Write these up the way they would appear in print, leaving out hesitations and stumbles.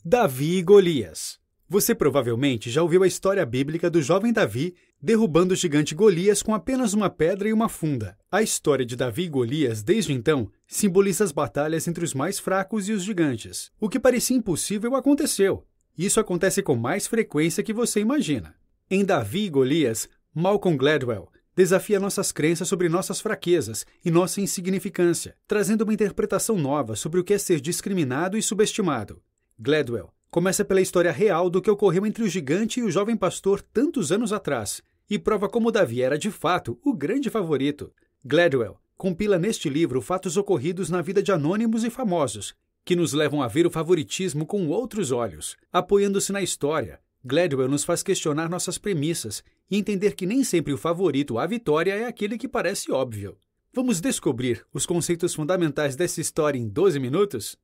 Davi e Golias. Você provavelmente já ouviu a história bíblica do jovem Davi derrubando o gigante Golias com apenas uma pedra e uma funda. A história de Davi e Golias, desde então, simboliza as batalhas entre os mais fracos e os gigantes. O que parecia impossível aconteceu. Isso acontece com mais frequência que você imagina. Em Davi e Golias, Malcolm Gladwell desafia nossas crenças sobre nossas fraquezas e nossa insignificância, trazendo uma interpretação nova sobre o que é ser discriminado e subestimado. Gladwell começa pela história real do que ocorreu entre o gigante e o jovem pastor tantos anos atrás, e prova como Davi era de fato o grande favorito. Gladwell compila neste livro fatos ocorridos na vida de anônimos e famosos, que nos levam a ver o favoritismo com outros olhos. Apoiando-se na história, Gladwell nos faz questionar nossas premissas e entender que nem sempre o favorito à vitória é aquele que parece óbvio. Vamos descobrir os conceitos fundamentais dessa história em 12 minutos?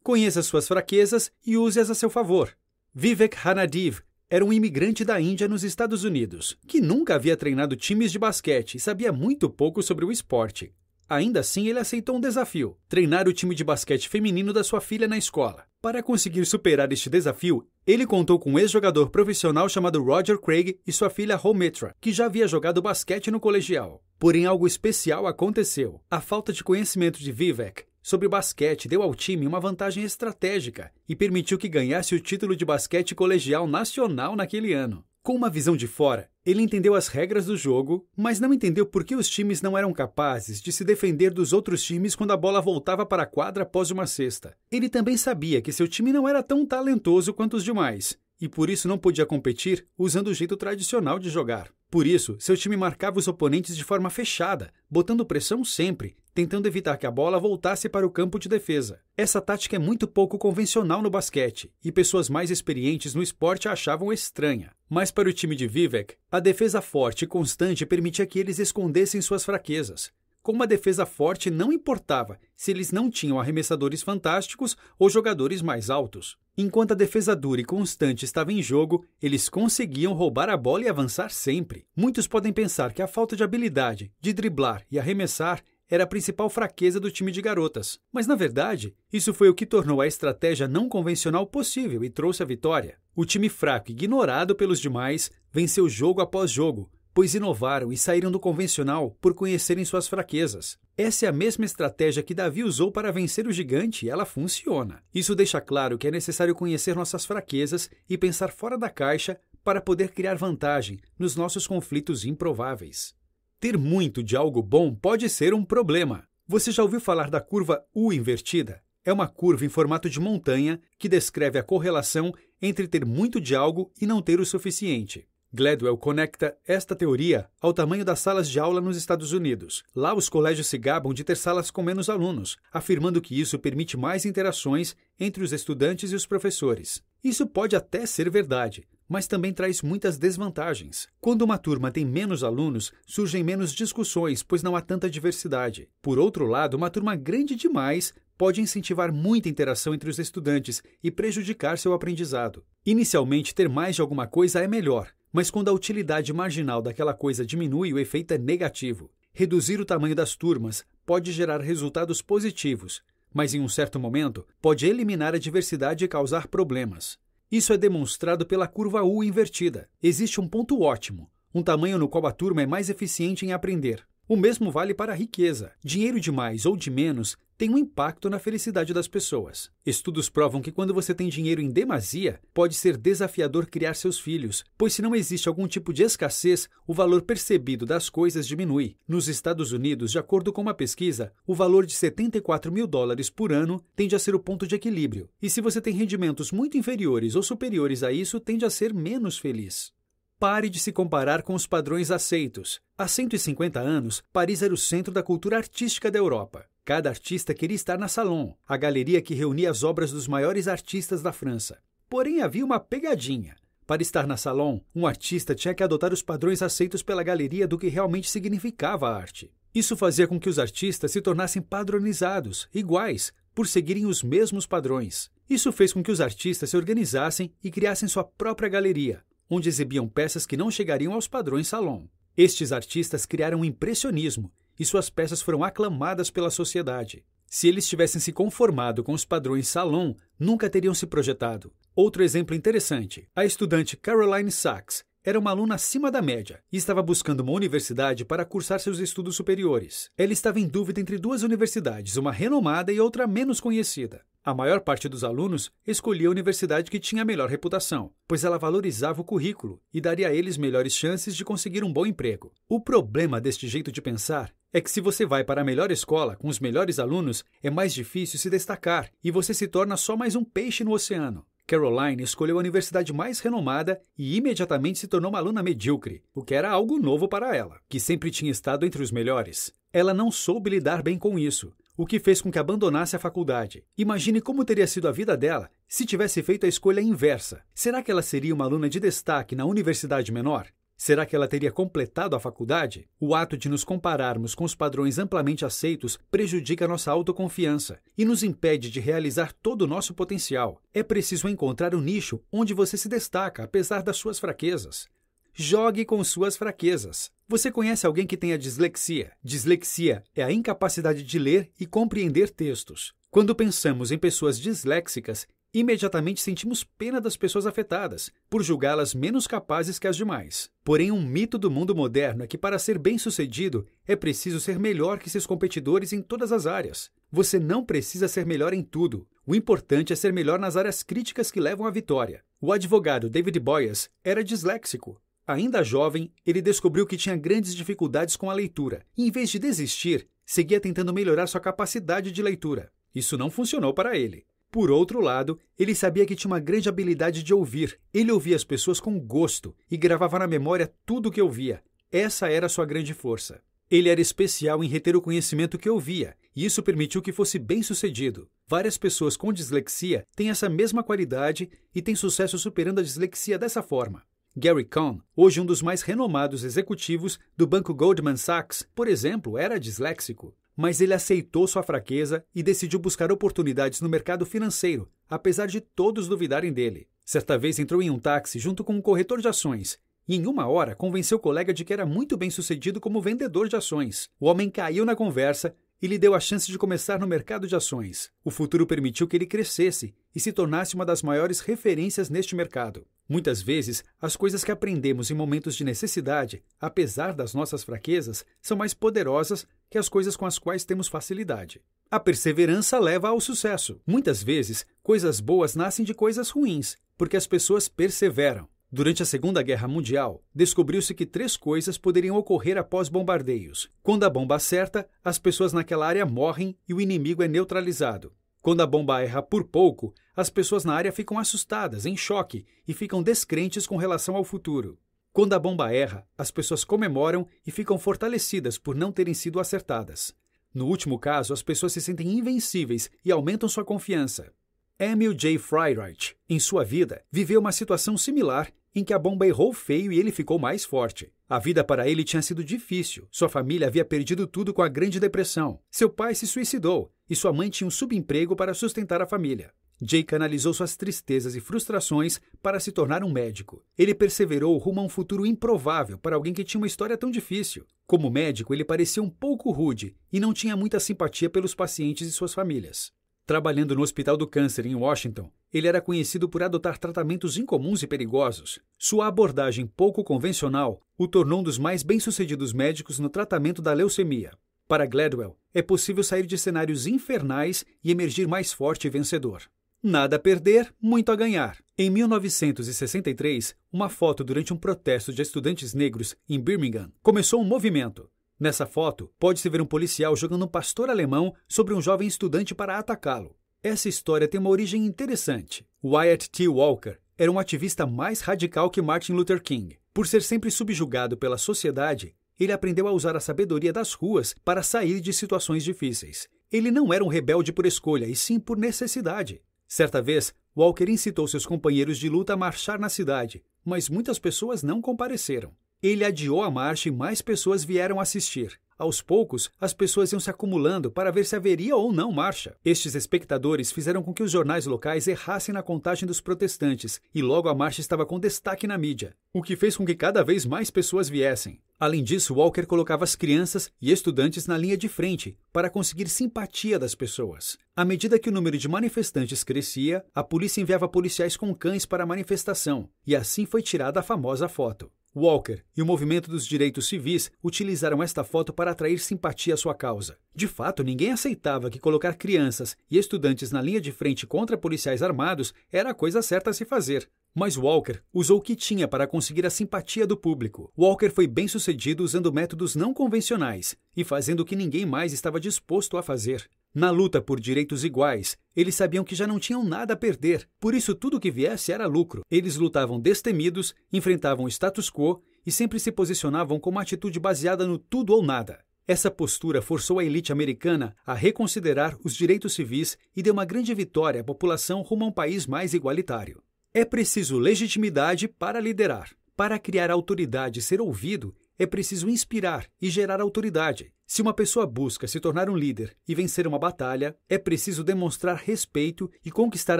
Conheça suas fraquezas e use-as a seu favor. Vivek Ranadive era um imigrante da Índia nos Estados Unidos, que nunca havia treinado times de basquete e sabia muito pouco sobre o esporte. Ainda assim, ele aceitou um desafio: treinar o time de basquete feminino da sua filha na escola. Para conseguir superar este desafio, ele contou com um ex-jogador profissional chamado Roger Craig e sua filha Romitra, que já havia jogado basquete no colegial. Porém, algo especial aconteceu. A falta de conhecimento de Vivek sobre basquete deu ao time uma vantagem estratégica e permitiu que ganhasse o título de basquete colegial nacional naquele ano. Com uma visão de fora, ele entendeu as regras do jogo, mas não entendeu por que os times não eram capazes de se defender dos outros times quando a bola voltava para a quadra após uma cesta. Ele também sabia que seu time não era tão talentoso quanto os demais, e por isso não podia competir usando o jeito tradicional de jogar. Por isso, seu time marcava os oponentes de forma fechada, botando pressão sempre, tentando evitar que a bola voltasse para o campo de defesa. Essa tática é muito pouco convencional no basquete, e pessoas mais experientes no esporte a achavam estranha. Mas para o time de Vivek, a defesa forte e constante permitia que eles escondessem suas fraquezas. Com uma defesa forte, não importava se eles não tinham arremessadores fantásticos ou jogadores mais altos. Enquanto a defesa dura e constante estava em jogo, eles conseguiam roubar a bola e avançar sempre. Muitos podem pensar que a falta de habilidade de driblar e arremessar era a principal fraqueza do time de garotas. Mas, na verdade, isso foi o que tornou a estratégia não convencional possível e trouxe a vitória. O time fraco, ignorado pelos demais, venceu jogo após jogo, pois inovaram e saíram do convencional por conhecerem suas fraquezas. Essa é a mesma estratégia que Davi usou para vencer o gigante e ela funciona. Isso deixa claro que é necessário conhecer nossas fraquezas e pensar fora da caixa para poder criar vantagem nos nossos conflitos improváveis. Ter muito de algo bom pode ser um problema. Você já ouviu falar da curva U invertida? É uma curva em formato de montanha que descreve a correlação entre ter muito de algo e não ter o suficiente. Gladwell conecta esta teoria ao tamanho das salas de aula nos Estados Unidos. Lá, os colégios se gabam de ter salas com menos alunos, afirmando que isso permite mais interações entre os estudantes e os professores. Isso pode até ser verdade, mas também traz muitas desvantagens. Quando uma turma tem menos alunos, surgem menos discussões, pois não há tanta diversidade. Por outro lado, uma turma grande demais pode incentivar muita interação entre os estudantes e prejudicar seu aprendizado. Inicialmente, ter mais de alguma coisa é melhor, mas quando a utilidade marginal daquela coisa diminui, o efeito é negativo. Reduzir o tamanho das turmas pode gerar resultados positivos, mas em um certo momento pode eliminar a diversidade e causar problemas. Isso é demonstrado pela curva U invertida. Existe um ponto ótimo, um tamanho no qual a turma é mais eficiente em aprender. O mesmo vale para a riqueza. Dinheiro de mais ou de menos tem um impacto na felicidade das pessoas. Estudos provam que quando você tem dinheiro em demasia, pode ser desafiador criar seus filhos, pois se não existe algum tipo de escassez, o valor percebido das coisas diminui. Nos Estados Unidos, de acordo com uma pesquisa, o valor de $74 mil por ano tende a ser o ponto de equilíbrio. E se você tem rendimentos muito inferiores ou superiores a isso, tende a ser menos feliz. Pare de se comparar com os padrões aceitos. Há 150 anos, Paris era o centro da cultura artística da Europa. Cada artista queria estar na Salon, a galeria que reunia as obras dos maiores artistas da França. Porém, havia uma pegadinha. Para estar na Salon, um artista tinha que adotar os padrões aceitos pela galeria do que realmente significava a arte. Isso fazia com que os artistas se tornassem padronizados, iguais, por seguirem os mesmos padrões. Isso fez com que os artistas se organizassem e criassem sua própria galeria, onde exibiam peças que não chegariam aos padrões Salon. Estes artistas criaram o impressionismo, e suas peças foram aclamadas pela sociedade. Se eles tivessem se conformado com os padrões Salon, nunca teriam se projetado. Outro exemplo interessante, a estudante Caroline Sachs era uma aluna acima da média e estava buscando uma universidade para cursar seus estudos superiores. Ela estava em dúvida entre duas universidades, uma renomada e outra menos conhecida. A maior parte dos alunos escolhia a universidade que tinha a melhor reputação, pois ela valorizava o currículo e daria a eles melhores chances de conseguir um bom emprego. O problema deste jeito de pensar é que se você vai para a melhor escola, com os melhores alunos, é mais difícil se destacar e você se torna só mais um peixe no oceano. Caroline escolheu a universidade mais renomada e imediatamente se tornou uma aluna medíocre, o que era algo novo para ela, que sempre tinha estado entre os melhores. Ela não soube lidar bem com isso, o que fez com que abandonasse a faculdade. Imagine como teria sido a vida dela se tivesse feito a escolha inversa. Será que ela seria uma aluna de destaque na universidade menor? Será que ela teria completado a faculdade? O ato de nos compararmos com os padrões amplamente aceitos prejudica nossa autoconfiança e nos impede de realizar todo o nosso potencial. É preciso encontrar um nicho onde você se destaca, apesar das suas fraquezas. Jogue com suas fraquezas. Você conhece alguém que tenha dislexia? Dislexia é a incapacidade de ler e compreender textos. Quando pensamos em pessoas disléxicas, imediatamente sentimos pena das pessoas afetadas, por julgá-las menos capazes que as demais. Porém, um mito do mundo moderno é que para ser bem-sucedido, é preciso ser melhor que seus competidores em todas as áreas. Você não precisa ser melhor em tudo. O importante é ser melhor nas áreas críticas que levam à vitória. O advogado David Boies era disléxico. Ainda jovem, ele descobriu que tinha grandes dificuldades com a leitura e, em vez de desistir, seguia tentando melhorar sua capacidade de leitura. Isso não funcionou para ele. Por outro lado, ele sabia que tinha uma grande habilidade de ouvir. Ele ouvia as pessoas com gosto e gravava na memória tudo o que ouvia. Essa era a sua grande força. Ele era especial em reter o conhecimento que ouvia, e isso permitiu que fosse bem-sucedido. Várias pessoas com dislexia têm essa mesma qualidade e têm sucesso superando a dislexia dessa forma. Gary Cohn, hoje um dos mais renomados executivos do banco Goldman Sachs, por exemplo, era disléxico. Mas ele aceitou sua fraqueza e decidiu buscar oportunidades no mercado financeiro, apesar de todos duvidarem dele. Certa vez entrou em um táxi junto com um corretor de ações e, em 1 hora, convenceu o colega de que era muito bem-sucedido como vendedor de ações. O homem caiu na conversa e lhe deu a chance de começar no mercado de ações. O futuro permitiu que ele crescesse e se tornasse uma das maiores referências neste mercado. Muitas vezes, as coisas que aprendemos em momentos de necessidade, apesar das nossas fraquezas, são mais poderosas que as coisas com as quais temos facilidade. A perseverança leva ao sucesso. Muitas vezes, coisas boas nascem de coisas ruins, porque as pessoas perseveram. Durante a Segunda Guerra Mundial, descobriu-se que 3 coisas poderiam ocorrer após bombardeios. Quando a bomba acerta, as pessoas naquela área morrem e o inimigo é neutralizado. Quando a bomba erra por pouco, as pessoas na área ficam assustadas, em choque, e ficam descrentes com relação ao futuro. Quando a bomba erra, as pessoas comemoram e ficam fortalecidas por não terem sido acertadas. No último caso, as pessoas se sentem invencíveis e aumentam sua confiança. Emil J. Freyreich, em sua vida, viveu uma situação similar em que a bomba errou feio e ele ficou mais forte. A vida para ele tinha sido difícil. Sua família havia perdido tudo com a Grande Depressão. Seu pai se suicidou e sua mãe tinha um subemprego para sustentar a família. Jay canalizou suas tristezas e frustrações para se tornar um médico. Ele perseverou rumo a um futuro improvável para alguém que tinha uma história tão difícil. Como médico, ele parecia um pouco rude e não tinha muita simpatia pelos pacientes e suas famílias. Trabalhando no Hospital do Câncer em Washington, ele era conhecido por adotar tratamentos incomuns e perigosos. Sua abordagem pouco convencional o tornou um dos mais bem-sucedidos médicos no tratamento da leucemia. Para Gladwell, é possível sair de cenários infernais e emergir mais forte e vencedor. Nada a perder, muito a ganhar. Em 1963, uma foto durante um protesto de estudantes negros em Birmingham começou um movimento. Nessa foto, pode-se ver um policial jogando um pastor alemão sobre um jovem estudante para atacá-lo. Essa história tem uma origem interessante. Wyatt T. Walker era um ativista mais radical que Martin Luther King. Por ser sempre subjugado pela sociedade, ele aprendeu a usar a sabedoria das ruas para sair de situações difíceis. Ele não era um rebelde por escolha, e sim por necessidade. Certa vez, Walker incitou seus companheiros de luta a marchar na cidade, mas muitas pessoas não compareceram. Ele adiou a marcha e mais pessoas vieram assistir. Aos poucos, as pessoas iam se acumulando para ver se haveria ou não marcha. Estes espectadores fizeram com que os jornais locais errassem na contagem dos protestantes e logo a marcha estava com destaque na mídia, o que fez com que cada vez mais pessoas viessem. Além disso, Walker colocava as crianças e estudantes na linha de frente para conseguir simpatia das pessoas. À medida que o número de manifestantes crescia, a polícia enviava policiais com cães para a manifestação, e assim foi tirada a famosa foto. Walker e o movimento dos direitos civis utilizaram esta foto para atrair simpatia à sua causa. De fato, ninguém aceitava que colocar crianças e estudantes na linha de frente contra policiais armados era a coisa certa a se fazer. Mas Walker usou o que tinha para conseguir a simpatia do público. Walker foi bem-sucedido usando métodos não convencionais e fazendo o que ninguém mais estava disposto a fazer. Na luta por direitos iguais, eles sabiam que já não tinham nada a perder, por isso tudo que viesse era lucro. Eles lutavam destemidos, enfrentavam o status quo e sempre se posicionavam com uma atitude baseada no tudo ou nada. Essa postura forçou a elite americana a reconsiderar os direitos civis e deu uma grande vitória à população rumo a um país mais igualitário. É preciso legitimidade para liderar. Para criar autoridade e ser ouvido, é preciso inspirar e gerar autoridade. Se uma pessoa busca se tornar um líder e vencer uma batalha, é preciso demonstrar respeito e conquistar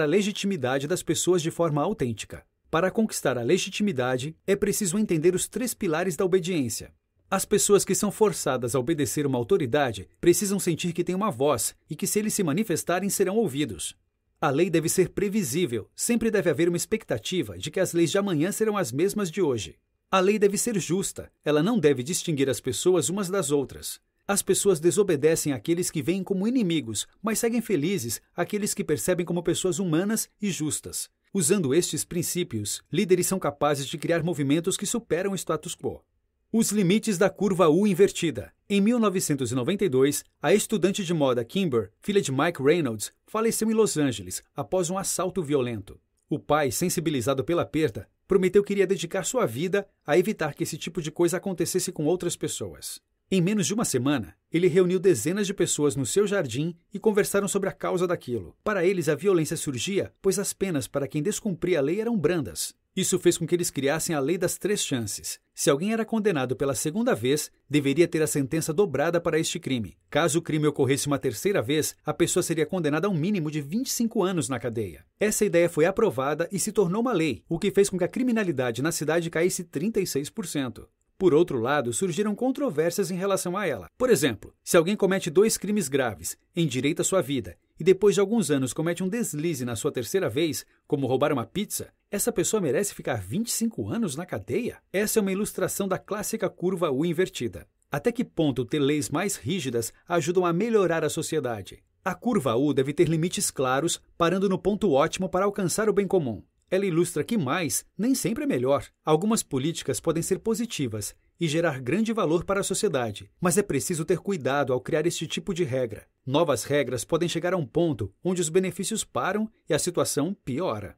a legitimidade das pessoas de forma autêntica. Para conquistar a legitimidade, é preciso entender os 3 pilares da obediência. As pessoas que são forçadas a obedecer uma autoridade precisam sentir que têm uma voz e que, se eles se manifestarem, serão ouvidos. A lei deve ser previsível, sempre deve haver uma expectativa de que as leis de amanhã serão as mesmas de hoje. A lei deve ser justa, ela não deve distinguir as pessoas umas das outras. As pessoas desobedecem àqueles que veem como inimigos, mas seguem felizes àqueles que percebem como pessoas humanas e justas. Usando estes princípios, líderes são capazes de criar movimentos que superam o status quo. Os limites da curva U invertida. Em 1992, a estudante de moda Kimber, filha de Mike Reynolds, faleceu em Los Angeles após um assalto violento. O pai, sensibilizado pela perda, prometeu que iria dedicar sua vida a evitar que esse tipo de coisa acontecesse com outras pessoas. Em menos de uma semana, ele reuniu dezenas de pessoas no seu jardim e conversaram sobre a causa daquilo. Para eles, a violência surgia, pois as penas para quem descumpria a lei eram brandas. Isso fez com que eles criassem a lei das 3 chances. Se alguém era condenado pela segunda vez, deveria ter a sentença dobrada para este crime. Caso o crime ocorresse uma terceira vez, a pessoa seria condenada a um mínimo de 25 anos na cadeia. Essa ideia foi aprovada e se tornou uma lei, o que fez com que a criminalidade na cidade caísse 36%. Por outro lado, surgiram controvérsias em relação a ela. Por exemplo, se alguém comete 2 crimes graves, endireita sua vida, e depois de alguns anos comete um deslize na sua terceira vez, como roubar uma pizza, essa pessoa merece ficar 25 anos na cadeia? Essa é uma ilustração da clássica curva U invertida. Até que ponto ter leis mais rígidas ajudam a melhorar a sociedade? A curva U deve ter limites claros, parando no ponto ótimo para alcançar o bem comum. Ela ilustra que mais nem sempre é melhor. Algumas políticas podem ser positivas e gerar grande valor para a sociedade, mas é preciso ter cuidado ao criar este tipo de regra. Novas regras podem chegar a um ponto onde os benefícios param e a situação piora.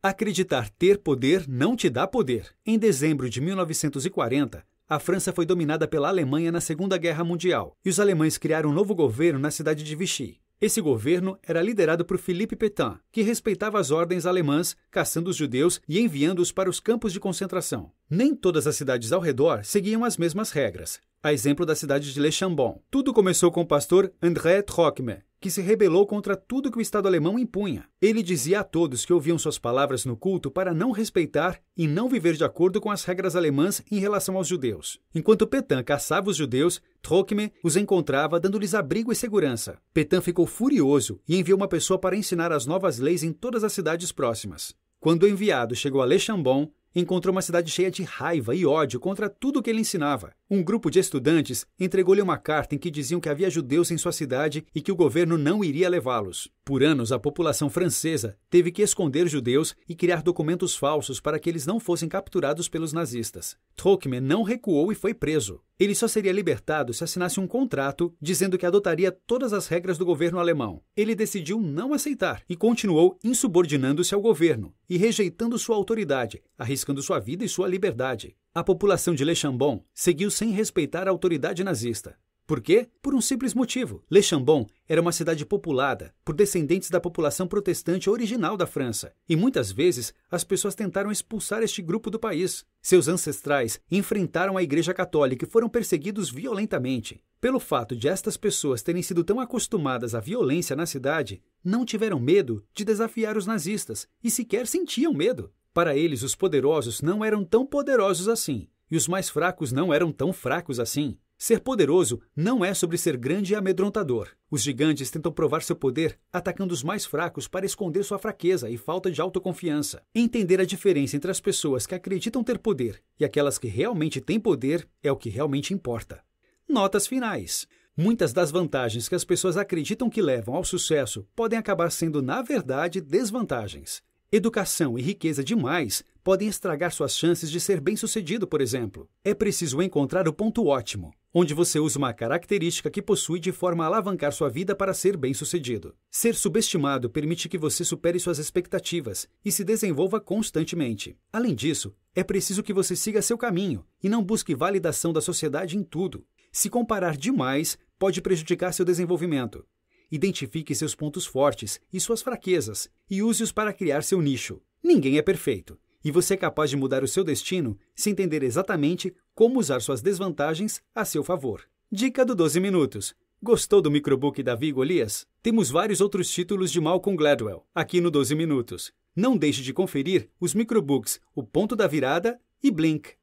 Acreditar ter poder não te dá poder. Em dezembro de 1940, a França foi dominada pela Alemanha na Segunda Guerra Mundial, e os alemães criaram um novo governo na cidade de Vichy. Esse governo era liderado por Philippe Pétain, que respeitava as ordens alemãs, caçando os judeus e enviando-os para os campos de concentração. Nem todas as cidades ao redor seguiam as mesmas regras. A exemplo da cidade de Le Chambon. Tudo começou com o pastor André Trocmé, que se rebelou contra tudo que o Estado alemão impunha. Ele dizia a todos que ouviam suas palavras no culto para não respeitar e não viver de acordo com as regras alemãs em relação aos judeus. Enquanto Pétain caçava os judeus, Trocmé os encontrava dando-lhes abrigo e segurança. Pétain ficou furioso e enviou uma pessoa para ensinar as novas leis em todas as cidades próximas. Quando o enviado chegou a Le Chambon, encontrou uma cidade cheia de raiva e ódio contra tudo o que ele ensinava. Um grupo de estudantes entregou-lhe uma carta em que diziam que havia judeus em sua cidade e que o governo não iria levá-los. Por anos, a população francesa teve que esconder judeus e criar documentos falsos para que eles não fossem capturados pelos nazistas. Trocmé não recuou e foi preso. Ele só seria libertado se assinasse um contrato dizendo que adotaria todas as regras do governo alemão. Ele decidiu não aceitar e continuou insubordinando-se ao governo e rejeitando sua autoridade, arriscando sua vida e sua liberdade. A população de Le Chambon seguiu sem respeitar a autoridade nazista. Por quê? Por um simples motivo. Le Chambon era uma cidade populada por descendentes da população protestante original da França, e muitas vezes as pessoas tentaram expulsar este grupo do país. Seus ancestrais enfrentaram a Igreja Católica e foram perseguidos violentamente. Pelo fato de estas pessoas terem sido tão acostumadas à violência na cidade, não tiveram medo de desafiar os nazistas e sequer sentiam medo. Para eles, os poderosos não eram tão poderosos assim, e os mais fracos não eram tão fracos assim. Ser poderoso não é sobre ser grande e amedrontador. Os gigantes tentam provar seu poder atacando os mais fracos para esconder sua fraqueza e falta de autoconfiança. Entender a diferença entre as pessoas que acreditam ter poder e aquelas que realmente têm poder é o que realmente importa. Notas finais. Muitas das vantagens que as pessoas acreditam que levam ao sucesso podem acabar sendo, na verdade, desvantagens. Educação e riqueza demais podem estragar suas chances de ser bem-sucedido, por exemplo. É preciso encontrar o ponto ótimo, onde você usa uma característica que possui de forma a alavancar sua vida para ser bem-sucedido. Ser subestimado permite que você supere suas expectativas e se desenvolva constantemente. Além disso, é preciso que você siga seu caminho e não busque validação da sociedade em tudo. Se comparar demais, pode prejudicar seu desenvolvimento. Identifique seus pontos fortes e suas fraquezas e use-os para criar seu nicho. Ninguém é perfeito, e você é capaz de mudar o seu destino se entender exatamente como usar suas desvantagens a seu favor. Dica do 12 Minutos. Gostou do microbook Davi e Golias? Temos vários outros títulos de Malcolm Gladwell aqui no 12 Minutos. Não deixe de conferir os microbooks O Ponto da Virada e Blink.